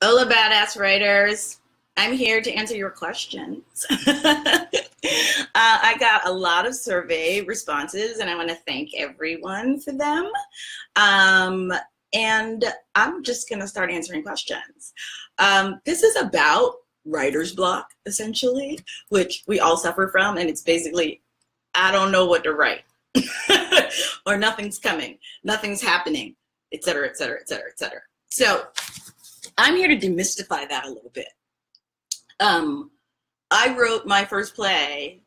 Hola, badass writers. I'm here to answer your questions. I got a lot of survey responses, and I want to thank everyone for them. Um, and I'm just going to start answering questions. This is about writer's block, essentially, which we all suffer from. And it's basically, I don't know what to write, or nothing's coming, nothing's happening, et cetera, et cetera, et cetera, et cetera. So I'm here to demystify that a little bit. I wrote my first play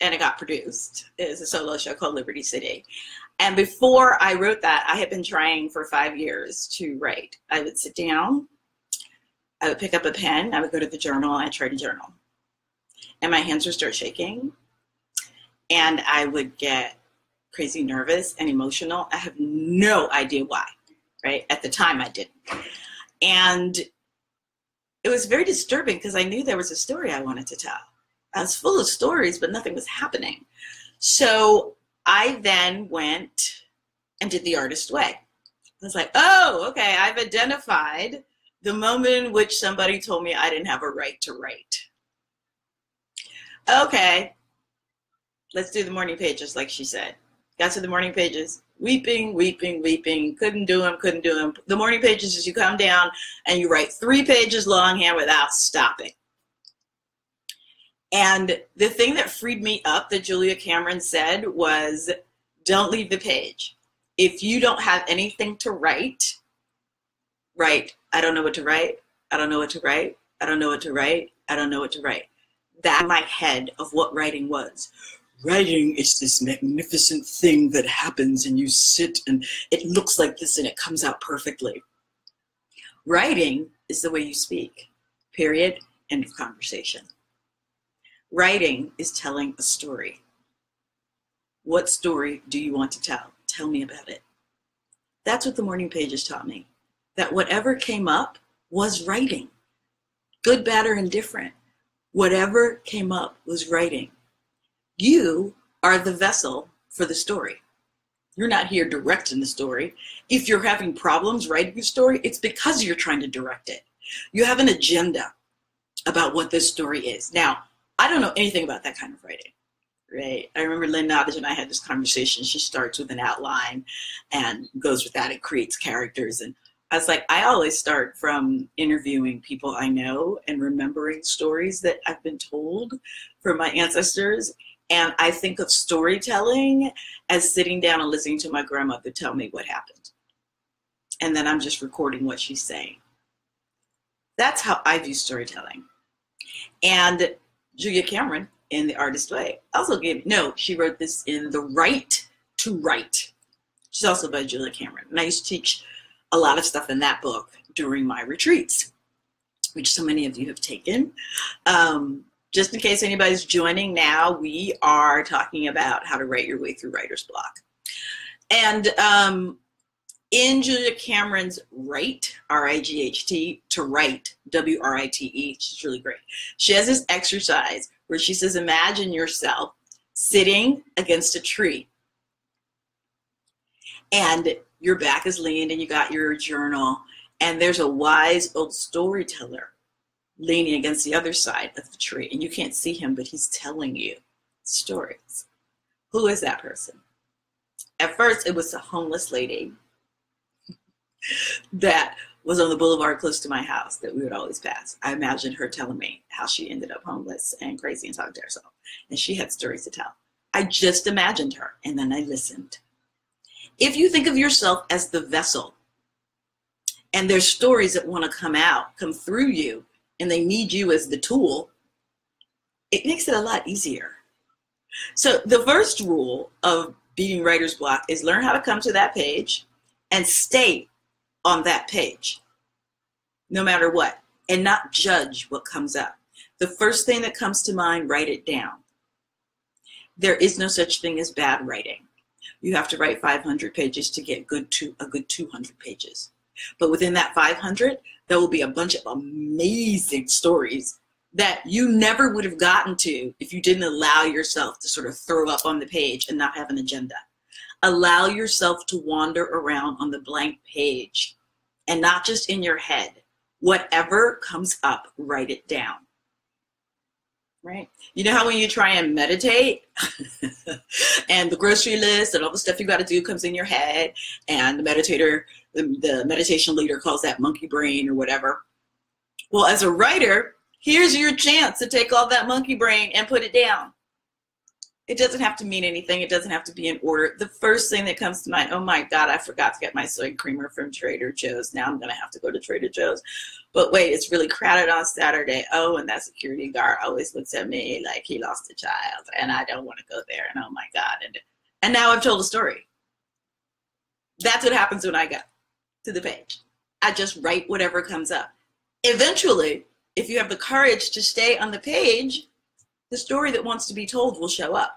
and it got produced. It was a solo show called Liberty City. And before I wrote that, I had been trying for 5 years to write. I would sit down, I would pick up a pen, I would go to the journal, and I'd try to journal. And my hands would start shaking, and I would get crazy nervous and emotional. I have no idea why, right? At the time I didn't. And it was very disturbing because I knew there was a story I wanted to tell. I was full of stories, but nothing was happening. So I then went and did the artist way. I was like, oh, okay, I've identified the moment in which somebody told me I didn't have a right to write. Okay, let's do the morning pages, like she said. Got to the morning pages, weeping, weeping, weeping, couldn't do them, couldn't do them. The morning pages is you come down and you write 3 pages longhand without stopping. And the thing that freed me up that Julia Cameron said was, don't leave the page. If you don't have anything to write, write, I don't know what to write, I don't know what to write, I don't know what to write, I don't know what to write. That's my head of what writing was. Writing is this magnificent thing that happens and you sit and it looks like this and it comes out perfectly. Writing is the way you speak, period, end of conversation. Writing is telling a story. What story do you want to tell? Tell me about it. That's what the morning pages taught me, that whatever came up was writing. Good, bad, or indifferent. Whatever came up was writing. You are the vessel for the story. You're not here directing the story. If you're having problems writing a story, it's because you're trying to direct it. You have an agenda about what this story is. Now, I don't know anything about that kind of writing, right? I remember Lynn Nottage and I had this conversation. She starts with an outline and goes with that and creates characters. And I was like, I always start from interviewing people I know and remembering stories that I've been told from my ancestors. And I think of storytelling as sitting down and listening to my grandmother tell me what happened. And then I'm just recording what she's saying. That's how I view storytelling. And Julia Cameron, in The Artist Way, also she wrote this in The Right to Write. She's also by Julia Cameron. And I used to teach a lot of stuff in that book during my retreats, which so many of you have taken. Just in case anybody's joining now, we are talking about how to write your way through writer's block. And in Julia Cameron's Write, R-I-G-H-T, to Write, W-R-I-T-E, she's really great. She has this exercise where she says, imagine yourself sitting against a tree. And your back is leaned and you got your journal, and there's a wise old storyteller leaning against the other side of the tree, and you can't see him, but he's telling you stories. Who is that person? At first, it was a homeless lady that was on the boulevard close to my house that we would always pass. I imagined her telling me how she ended up homeless and crazy and talking to herself, and she had stories to tell. I just imagined her, and then I listened. If you think of yourself as the vessel, and there's stories that want to come through you, and they need you as the tool, it makes it a lot easier. So the first rule of beating writer's block is learn how to come to that page and stay on that page, no matter what, and not judge what comes up. The first thing that comes to mind, write it down. There is no such thing as bad writing. You have to write 500 pages to get a good 200 pages. But within that 500, there will be a bunch of amazing stories that you never would have gotten to if you didn't allow yourself to sort of throw up on the page and not have an agenda. Allow yourself to wander around on the blank page, and not just in your head, Whatever comes up, write it down. Right? You know how when you try and meditate and the grocery list and all the stuff you got to do comes in your head, and the meditation leader calls that monkey brain or whatever. Well, as a writer, here's your chance to take all that monkey brain and put it down. It doesn't have to mean anything. It doesn't have to be in order. The first thing that comes to mind, oh my God, I forgot to get my soy creamer from Trader Joe's. Now I'm going to have to go to Trader Joe's. But wait, it's really crowded on Saturday. Oh, and that security guard always looks at me like he lost a child, and I don't want to go there. And oh my God. And now I've told a story. That's what happens when I go to the page. I just write whatever comes up. Eventually, if you have the courage to stay on the page, the story that wants to be told will show up.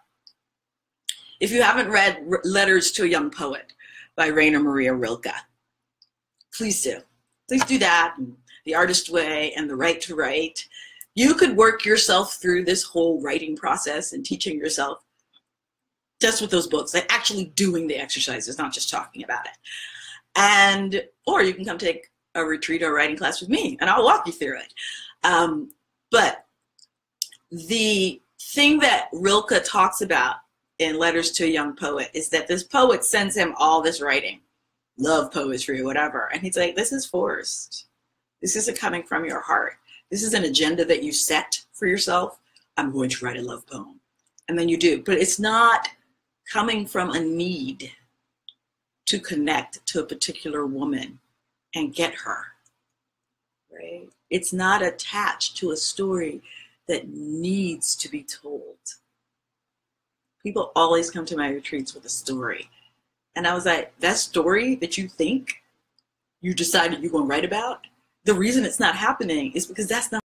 If you haven't read Letters to a Young Poet by Rainer Maria Rilke, please do. Please do that, and The Artist Way, and The Right to Write. You could work yourself through this whole writing process and teaching yourself just with those books, like actually doing the exercises, not just talking about it. Or you can come take a retreat or writing class with me, and I'll walk you through it. But the thing that Rilke talks about in Letters to a Young Poet is that this poet sends him all this writing, love poetry, whatever. And he's like, this is forced. This isn't coming from your heart. This is an agenda that you set for yourself. I'm going to write a love poem. And then you do. But it's not coming from a need to connect to a particular woman and get her, right? It's not attached to a story that needs to be told. People always come to my retreats with a story. And I was like, that story that you think you decided you're going to write about, the reason it's not happening is because that's not